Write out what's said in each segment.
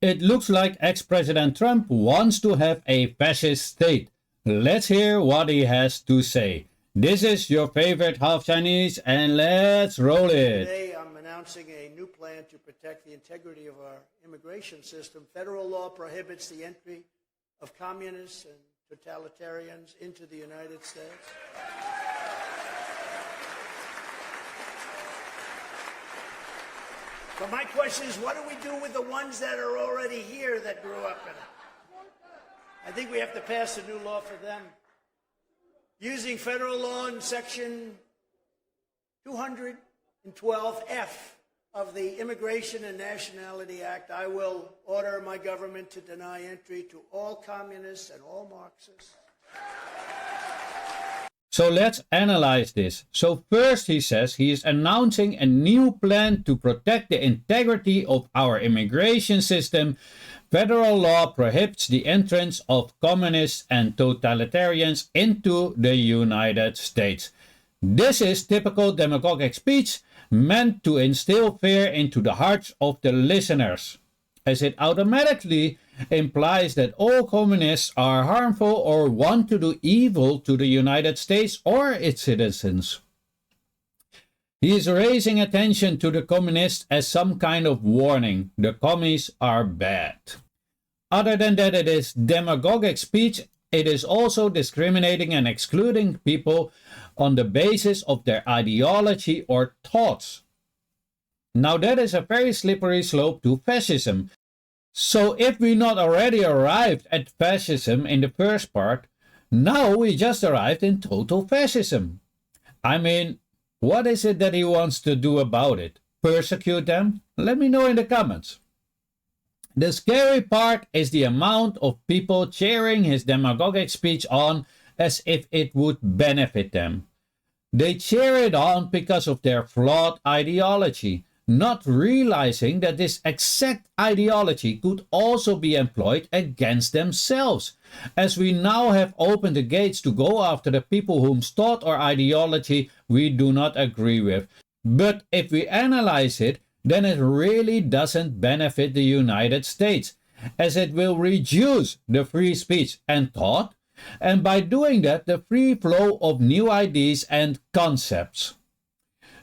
It looks like ex-President Trump wants to have a fascist state. Let's hear what he has to say. This is your favorite half Chinese, and let's roll it. Today I'm announcing a new plan to protect the integrity of our immigration system. Federal law prohibits the entry of communists and totalitarians into the United States. But my question is, what do we do with the ones that are already here that grew up in it? I think we have to pass a new law for them. Using federal law in Section 212F of the Immigration and Nationality Act, I will order my government to deny entry to all communists and all Marxists. So let's analyze this. So first he says he is announcing a new plan to protect the integrity of our immigration system. Federal law prohibits the entrance of communists and totalitarians into the United States. This is typical demagogic speech meant to instill fear into the hearts of the listeners, as it automatically implies that all communists are harmful or want to do evil to the United States or its citizens. He is raising attention to the communists as some kind of warning. The commies are bad. Other than that, it is demagogic speech. It is also discriminating and excluding people on the basis of their ideology or thoughts. Now that is a very slippery slope to fascism. So if we not already arrived at fascism in the first part, now we just arrived in total fascism. I mean, what is it that he wants to do about it? Persecute them? Let me know in the comments. The scary part is the amount of people cheering his demagogic speech on as if it would benefit them. They cheer it on because of their flawed ideology, not realizing that this exact ideology could also be employed against themselves, as we now have opened the gates to go after the people whose thought or ideology we do not agree with. But if we analyze it, then it really doesn't benefit the United States, as it will reduce the free speech and thought, and by doing that, the free flow of new ideas and concepts.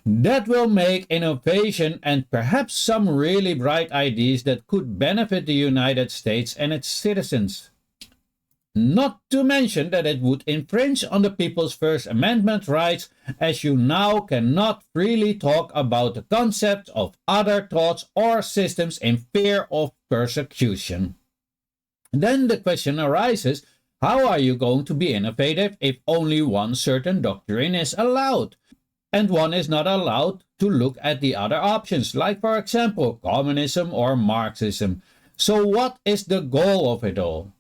That will make innovation and perhaps some really bright ideas that could benefit the United States and its citizens. Not to mention that it would infringe on the people's First Amendment rights, as you now cannot freely talk about the concept of other thoughts or systems in fear of persecution. Then the question arises, how are you going to be innovative if only one certain doctrine is allowed, and one is not allowed to look at the other options, like for example communism or Marxism? So what is the goal of it all?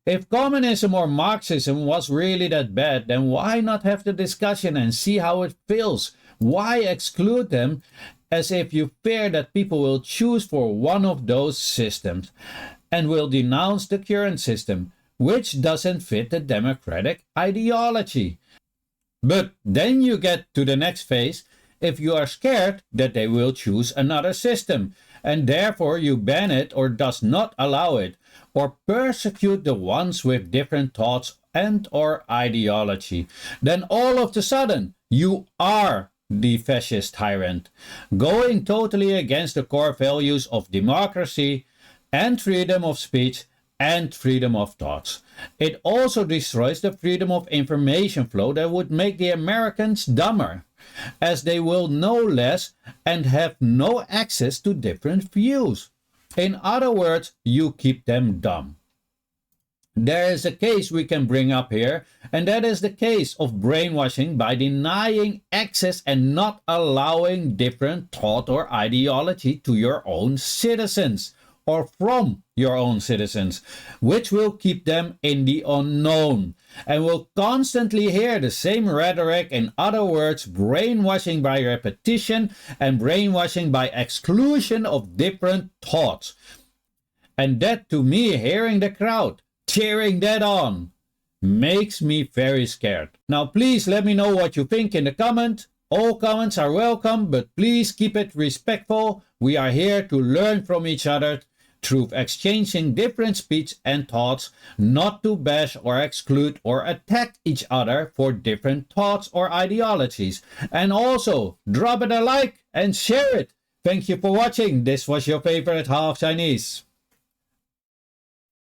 If communism or Marxism was really that bad, then why not have the discussion and see how it feels? Why exclude them as if you fear that people will choose for one of those systems and will denounce the current system, which doesn't fit the democratic ideology? But then you get to the next phase if you are scared that they will choose another system, and therefore you ban it or does not allow it, or persecute the ones with different thoughts and or ideology. Then all of a sudden, you are the fascist tyrant, going totally against the core values of democracy and freedom of speech and freedom of thoughts. It also destroys the freedom of information flow that would make the Americans dumber, as they will know less and have no access to different views. In other words, you keep them dumb. There is a case we can bring up here, and that is the case of brainwashing by denying access and not allowing different thought or ideology to your own citizens, or from your own citizens, which will keep them in the unknown and will constantly hear the same rhetoric. In other words, brainwashing by repetition and brainwashing by exclusion of different thoughts. And that, to me, hearing the crowd cheering that on makes me very scared. Now please let me know what you think in the comment. All comments are welcome, but please keep it respectful. We are here to learn from each other. through exchanging different speech and thoughts, not to bash or exclude or attack each other for different thoughts or ideologies. And also, drop it a like and share it. Thank you for watching. This was your favorite Half Chinese.